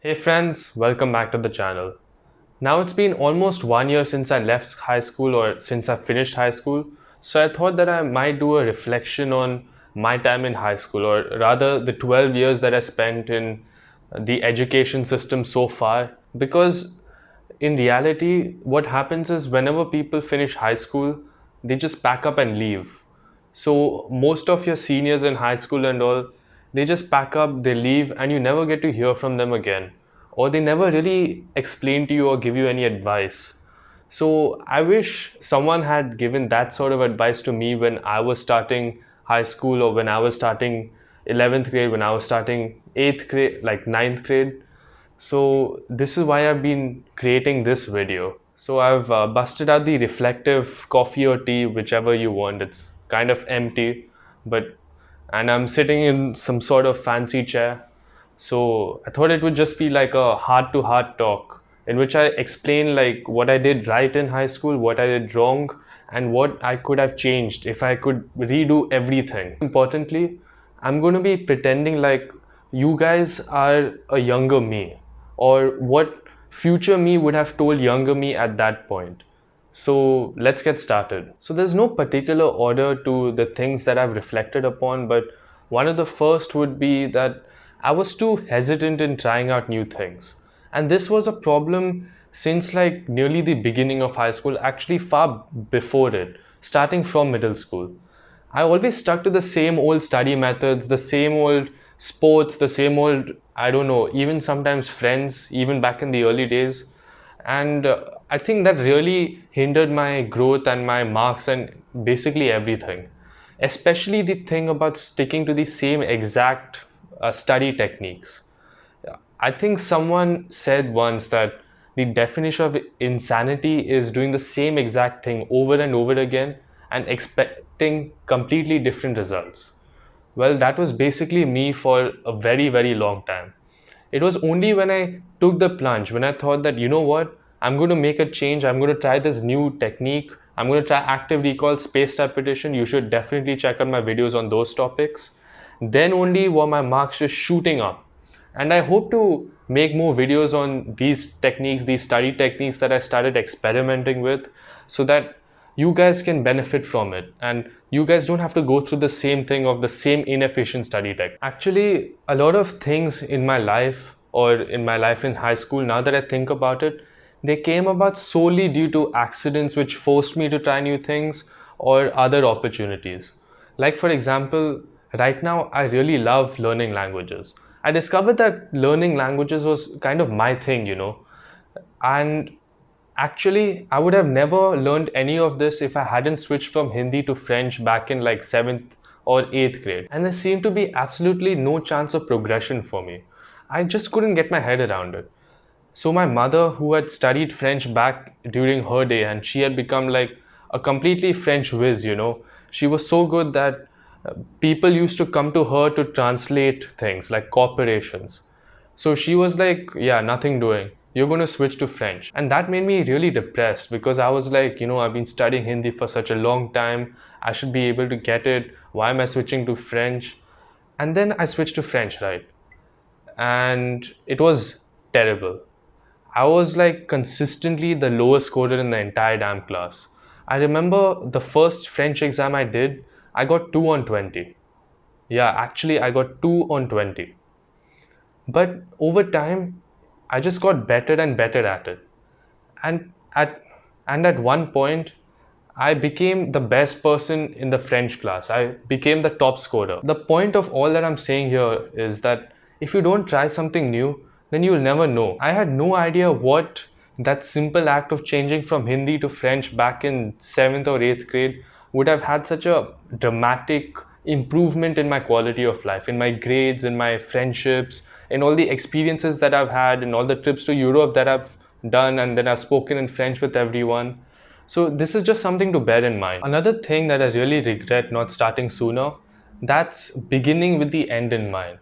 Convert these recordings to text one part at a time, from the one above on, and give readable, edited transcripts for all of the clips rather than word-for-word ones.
Hey friends, welcome back to the channel. Now it's been almost 1 year since I left high school or since I finished high school, so I thought that I might do a reflection on my time in high school, or rather the 12 years that I spent in the education system so far. Because in reality, what happens is whenever people finish high school, they just pack up and leave. So most of your seniors in high school and all, they just pack up, they leave, and you never get to hear from them again. Or they never really explain to you or give you any advice. So I wish someone had given that sort of advice to me when I was starting high school, or when I was starting 11th grade, when I was starting 8th grade, like ninth grade. So this is why I've been creating this video. So I've busted out the reflective coffee or tea, whichever you want. It's kind of empty, but and I'm sitting in some sort of fancy chair. So I thought it would just be like a heart to heart talk in which I explain like what I did right in high school, what I did wrong, and what I could have changed if I could redo everything. Importantly, I'm going to be pretending like you guys are a younger me, or what future me would have told younger me at that point. So let's get started. So there's no particular order to the things that I've reflected upon, but one of the first would be that I was too hesitant in trying out new things. And this was a problem since like nearly the beginning of high school, actually far before it, starting from middle school. I always stuck to the same old study methods, the same old sports, the same old, I don't know, even sometimes friends, even back in the early days. And I think that really hindered my growth and my marks and basically everything. Especially the thing about sticking to the same exact study techniques. I think someone said once that the definition of insanity is doing the same exact thing over and over again and expecting completely different results. Well, that was basically me for a very, very long time. It was only when I took the plunge, when I thought that, you know what, I'm going to make a change, I'm going to try this new technique, I'm going to try active recall, spaced repetition. You should definitely check out my videos on those topics. Then only were my marks just shooting up. And I hope to make more videos on these techniques, these study techniques that I started experimenting with, so that you guys can benefit from it and you guys don't have to go through the same thing of the same inefficient study tech. Actually, a lot of things in my life, or in my life in high school, now that I think about it, they came about solely due to accidents which forced me to try new things or other opportunities. Like, for example, right now I really love learning languages. I discovered that learning languages was kind of my thing, and actually, I would have never learned any of this if I hadn't switched from Hindi to French back in like 7th or 8th grade. And there seemed to be absolutely no chance of progression for me. I just couldn't get my head around it. So my mother, who had studied French back during her day, and she had become like a completely French whiz, she was so good that people used to come to her to translate things like corporations. So she was like, yeah, nothing doing. You're going to switch to French. And that made me really depressed because I was like, I've been studying Hindi for such a long time. I should be able to get it. Why am I switching to French? And then I switched to French, right? And it was terrible. I was like consistently the lowest scorer in the entire damn class. I remember the first French exam I did, I got 2 on 20. Yeah, actually, I got 2 on 20. But over time, I just got better and better at it. And at at one point, I became the best person in the French class. I became the top scorer. The point of all that I'm saying here is that if you don't try something new, then you'll never know. I had no idea what that simple act of changing from Hindi to French back in 7th or 8th grade would have had such a dramatic improvement in my quality of life, in my grades, in my friendships, in all the experiences that I've had, in all the trips to Europe that I've done, and then I've spoken in French with everyone. So this is just something to bear in mind. Another thing that I really regret not starting sooner, that's beginning with the end in mind.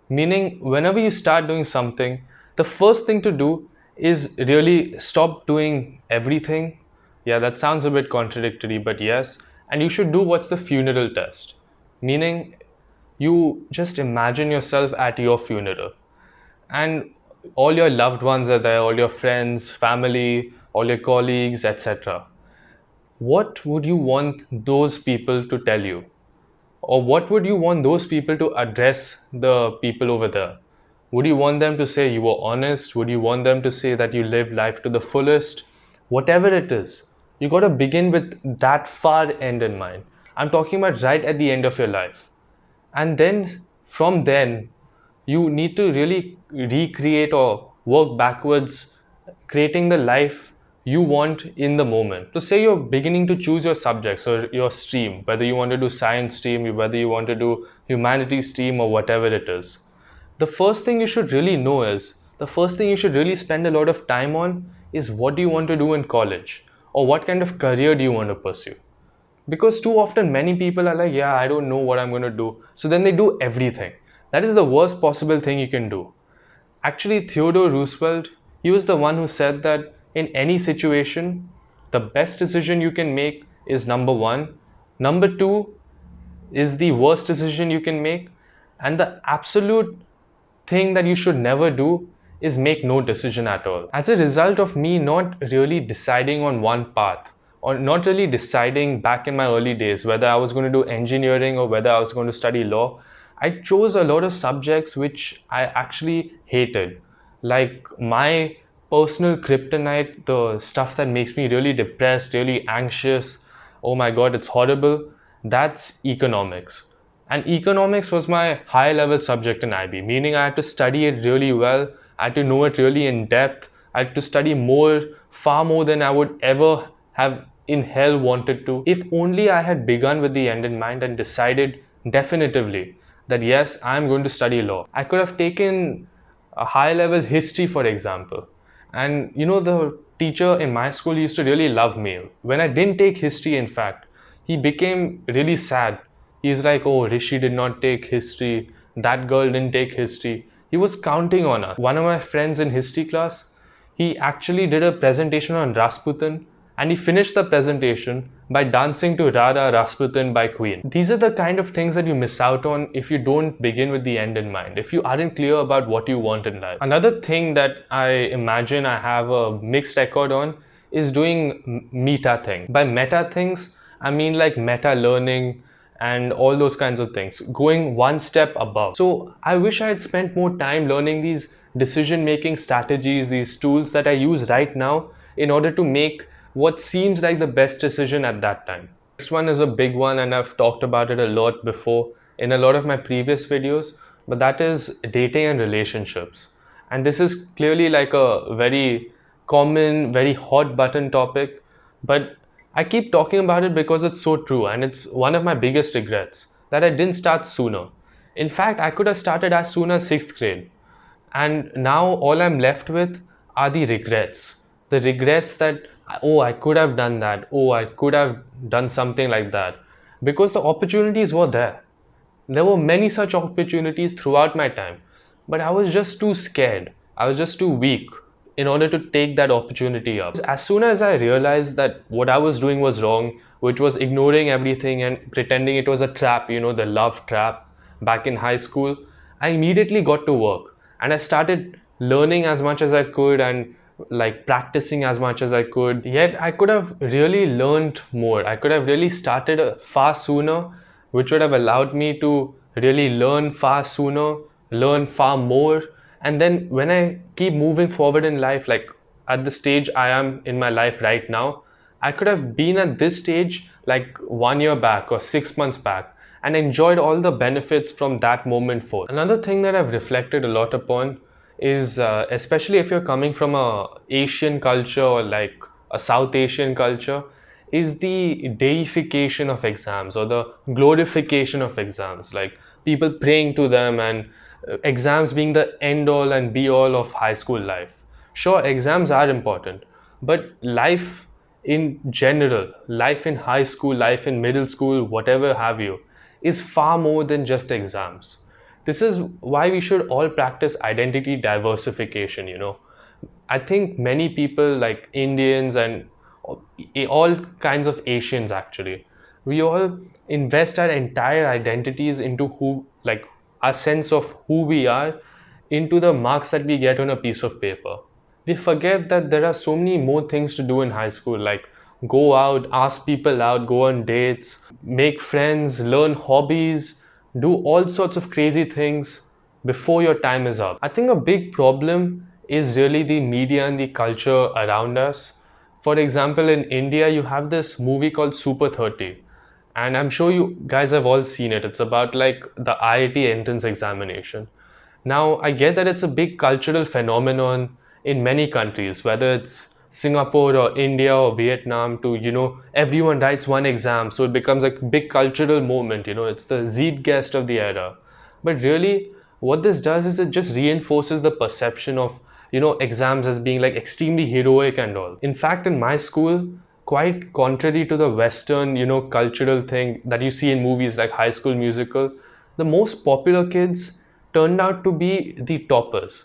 Meaning, whenever you start doing something, the first thing to do is really stop doing everything. Yeah, that sounds a bit contradictory, but yes. And you should do what's the funeral test. Meaning, you just imagine yourself at your funeral. And All your loved ones are there, all your friends, family, all your colleagues, etc. What would you want those people to tell you? Or what would you want those people to address the people over there? Would you want them to say you were honest? Would you want them to say that you lived life to the fullest? Whatever it is, you got to begin with that far end in mind. I'm talking about right at the end of your life. And then from then, you need to really recreate or work backwards, creating the life you want in the moment. So say you're beginning to choose your subjects or your stream, whether you want to do science stream, whether you want to do humanities stream, or whatever it is. The first thing you should really know is, the first thing you should really spend a lot of time on is, what do you want to do in college, or what kind of career do you want to pursue? Because too often many people are like, yeah, I don't know what I'm going to do, so then they do everything. That is the worst possible thing you can do. Actually, Theodore Roosevelt, he was the one who said that in any situation, the best decision you can make is number one. Number two is the worst decision you can make. And the absolute thing that you should never do is make no decision at all. As a result of me not really deciding on one path, or not really deciding back in my early days whether I was going to do engineering or whether I was going to study law, I chose a lot of subjects which I actually hated. Like my personal kryptonite, the stuff that makes me really depressed, really anxious, oh my god, it's horrible, that's economics. And economics was my high level subject in IB, meaning I had to study it really well, I had to know it really in depth, I had to study more, far more than I would ever have in hell wanted to. If only I had begun with the end in mind and decided definitively that yes, I am going to study law. I could have taken a high level history, for example. And the teacher in my school used to really love me. When I didn't take history, in fact, he became really sad. He's like, oh, Rishi did not take history, that girl didn't take history. He was counting on us. One of my friends in history class, he actually did a presentation on Rasputin, and he finished the presentation by dancing to Rara Rasputin by Queen. These are the kind of things that you miss out on if you don't begin with the end in mind, if you aren't clear about what you want in life. Another thing that I imagine I have a mixed record on is doing meta things. By meta things, I mean like meta learning and all those kinds of things, going one step above. So I wish I had spent more time learning these decision making strategies, these tools that I use right now in order to make what seems like the best decision at that time. Next one is a big one, and I've talked about it a lot before in a lot of my previous videos, but that is dating and relationships. And this is clearly like a very common, very hot button topic, but I keep talking about it because it's so true, and it's one of my biggest regrets that I didn't start sooner. In fact, I could have started as soon as 6th grade. And now all I'm left with are the regrets. The regrets that, oh, I could have done that. Oh, I could have done something like that. Because the opportunities were there. There were many such opportunities throughout my time, but I was just too scared. I was just too weak in order to take that opportunity up. As soon as I realized that what I was doing was wrong, which was ignoring everything and pretending it was a trap, the love trap back in high school, I immediately got to work and I started learning as much as I could and like practicing as much as I could. Yet I could have really learned more. I could have really started far sooner, which would have allowed me to really learn far sooner, learn far more. And then when I keep moving forward in life, like at the stage I am in my life right now, I could have been at this stage like 1 year back or 6 months back and enjoyed all the benefits from that moment forth. Another thing that I've reflected a lot upon is, especially if you're coming from a Asian culture or like a South Asian culture, is the deification of exams or the glorification of exams, like people praying to them and exams being the end all and be all of high school life. Sure, exams are important, but life in general, life in high school, life in middle school, whatever have you, is far more than just exams. This is why we should all practice identity diversification. I think many people like Indians and all kinds of Asians actually, we all invest our entire identities into who, like our sense of who we are into the marks that we get on a piece of paper. We forget that there are so many more things to do in high school, like go out, ask people out, go on dates, make friends, learn hobbies, do all sorts of crazy things before your time is up. I think a big problem is really the media and the culture around us. For example, in India, you have this movie called Super 30, and I'm sure you guys have all seen it. It's about like the IIT entrance examination. Now, I get that it's a big cultural phenomenon in many countries, whether it's Singapore or India or Vietnam, to, everyone writes one exam, so it becomes a big cultural moment, it's the zeitgeist of the era. But really, what this does is it just reinforces the perception of, exams as being like extremely heroic and all. In fact, in my school, quite contrary to the Western, cultural thing that you see in movies like High School Musical, the most popular kids turned out to be the toppers.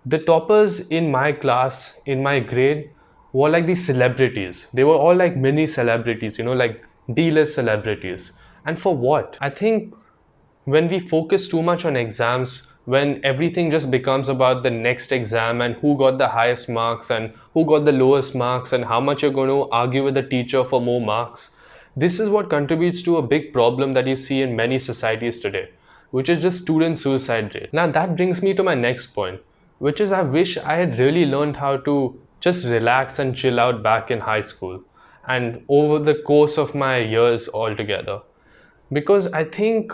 The toppers in my class, in my grade, were like the celebrities. They were all like mini celebrities, like D-list celebrities. And for what? I think when we focus too much on exams, when everything just becomes about the next exam and who got the highest marks and who got the lowest marks and how much you're going to argue with the teacher for more marks, this is what contributes to a big problem that you see in many societies today, which is just student suicide rate. Now that brings me to my next point, which is I wish I had really learned how to just relax and chill out back in high school and over the course of my years altogether. Because I think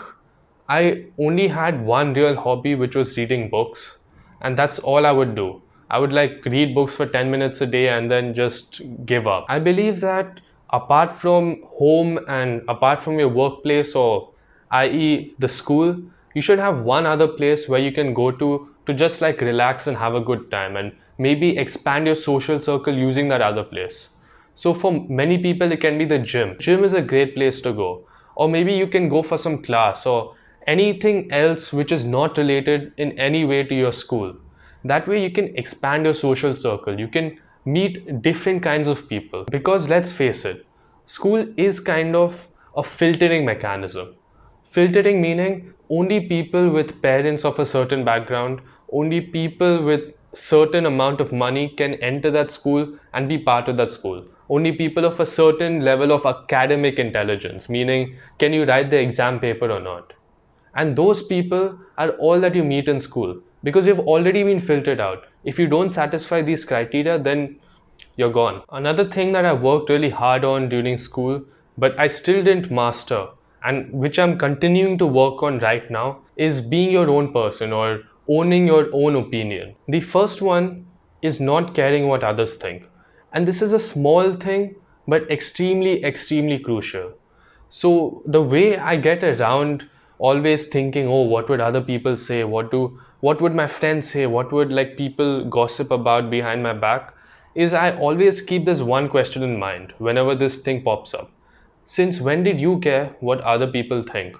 I only had one real hobby, which was reading books, and that's all I would do. I would like read books for 10 minutes a day and then just give up. I believe that apart from home and apart from your workplace, or i.e., the school, you should have one other place where you can go to just like relax and have a good time and maybe expand your social circle using that other place. So for many people, it can be the gym. Gym is a great place to go. Or maybe you can go for some class or anything else which is not related in any way to your school. That way you can expand your social circle. You can meet different kinds of people. Because let's face it, school is kind of a filtering mechanism. Filtering meaning only people with parents of a certain background, only people with certain amount of money can enter that school and be part of that school. Only people of a certain level of academic intelligence, meaning can you write the exam paper or not? And those people are all that you meet in school because you've already been filtered out. If you don't satisfy these criteria, then you're gone. Another thing that I worked really hard on during school, but I still didn't master, and which I'm continuing to work on right now, is being your own person or owning your own opinion. The first one is not caring what others think. And this is a small thing, but extremely, extremely crucial. So the way I get around always thinking, oh, what would other people say? What would my friends say? What would like people gossip about behind my back? Is I always keep this one question in mind whenever this thing pops up. Since when did you care what other people think?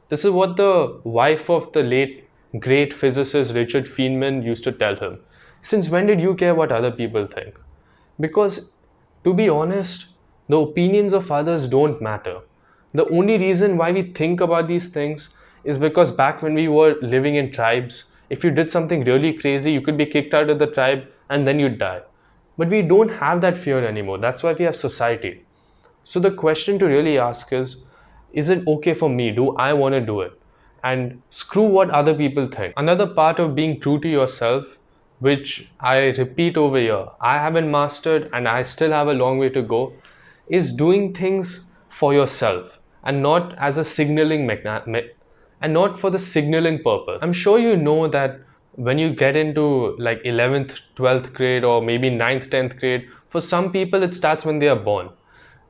This is what the wife of the late great physicist Richard Feynman used to tell him. Since when did you care what other people think? Because, to be honest, the opinions of others don't matter. The only reason why we think about these things is because back when we were living in tribes, if you did something really crazy, you could be kicked out of the tribe and then you'd die. But we don't have that fear anymore. That's why we have society. So the question to really ask is it okay for me? Do I want to do it? And screw what other people think. Another part of being true to yourself, which I repeat over here, I haven't mastered and I still have a long way to go, is doing things for yourself and not as a signaling and not for the signaling purpose. I'm sure you know that when you get into like 11th, 12th grade or maybe 9th, 10th grade, for some people it starts when they are born.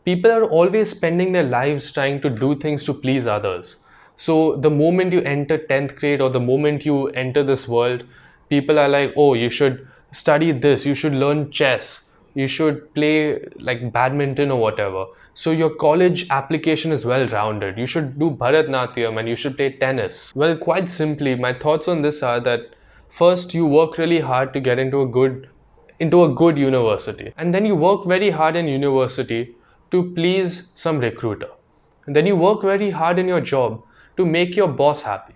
People are always spending their lives trying to do things to please others. So the moment you enter 10th grade or the moment you enter this world, people are like, oh, you should study this, you should learn chess, you should play like badminton or whatever. So your college application is well rounded. You should do Bharatnatyam and you should play tennis. Well, quite simply, my thoughts on this are that first you work really hard to get into a good university. And then you work very hard in university to please some recruiter. And then you work very hard in your job to make your boss happy.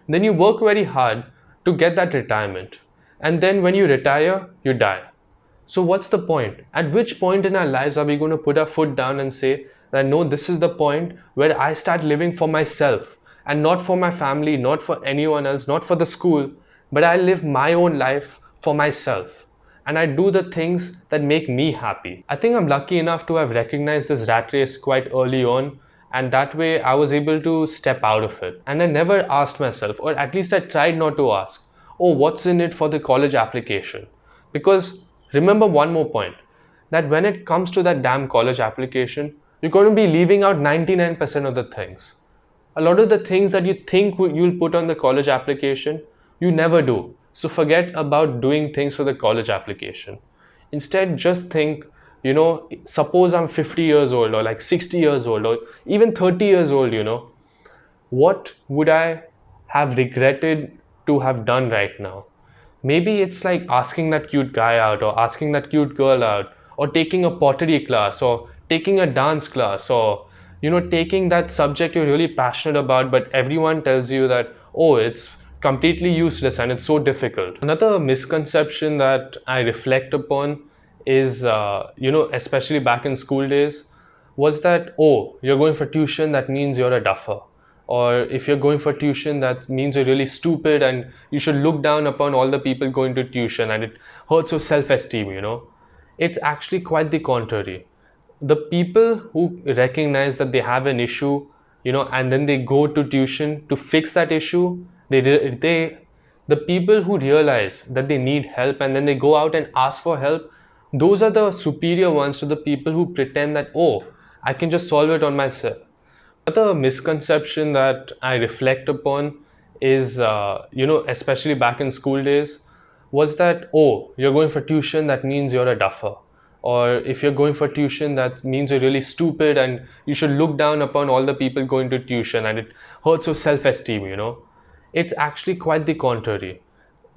Then you work very hard to get that retirement. And then when you retire, you die. So what's the point? At which point in our lives are we going to put our foot down and say that no, this is the point where I start living for myself and not for my family, not for anyone else, not for the school, but I live my own life for myself and I do the things that make me happy. I think I'm lucky enough to have recognized this rat race quite early on, and that way I was able to step out of it. And I never asked myself, or at least I tried not to ask, oh, what's in it for the college application? Because remember one more point, that when it comes to that damn college application, you're going to be leaving out 99% of the things. A lot of the things that you think you'll put on the college application, you never do. So forget about doing things for the college application. Instead, just think, suppose I'm 50 years old or like 60 years old or even 30 years old, what would I have regretted to have done right now? Maybe it's like asking that cute guy out or asking that cute girl out or taking a pottery class or taking a dance class or taking that subject you're really passionate about but everyone tells you that oh, it's completely useless and it's so difficult. Another misconception that I reflect upon is especially back in school days was that oh, you're going for tuition, that means you're a duffer, or if you're going for tuition that means you're really stupid and you should look down upon all the people going to tuition and it hurts your self-esteem. It's actually quite the contrary. The people who recognize that they have an issue, and then they go to tuition to fix that issue, the people who realize that they need help and then they go out and ask for help, those are the superior ones to the people who pretend that oh, I can just solve it on myself. Another misconception that I reflect upon is, especially back in school days, was that, oh, you're going for tuition, that means you're a duffer. Or if you're going for tuition, that means you're really stupid and you should look down upon all the people going to tuition and it hurts your self-esteem. It's actually quite the contrary.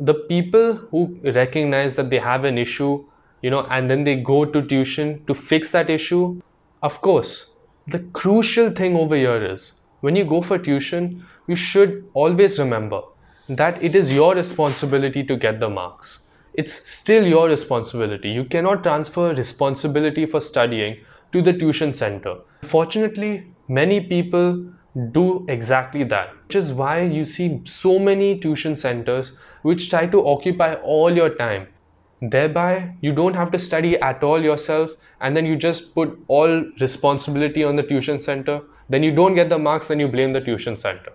The people who recognize that they have an issue, and then they go to tuition to fix that issue, of course, the crucial thing over here is when you go for tuition, you should always remember that it is your responsibility to get the marks. It's still your responsibility. You cannot transfer responsibility for studying to the tuition center. Fortunately, many people do exactly that, which is why you see so many tuition centers which try to occupy all your time. Thereby, you don't have to study at all yourself, and then you just put all responsibility on the tuition center. Then you don't get the marks, then you blame the tuition center.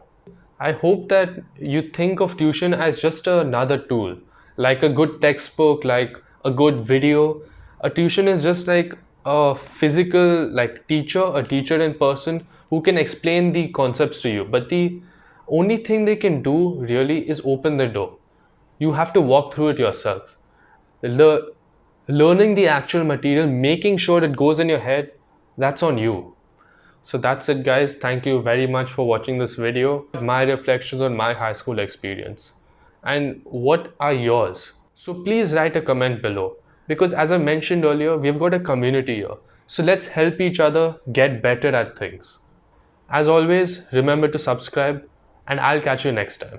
I hope that you think of tuition as just another tool, like a good textbook, like a good video. A tuition is just like a physical teacher, a teacher in person who can explain the concepts to you. But the only thing they can do really is open the door. You have to walk through it yourself. Learning the actual material, making sure it goes in your head, that's on you. So that's it, guys. Thank you very much for watching this video. My reflections on my high school experience. And what are yours? So please write a comment below, because as I mentioned earlier, we've got a community here. So let's help each other get better at things. As always, remember to subscribe, and I'll catch you next time.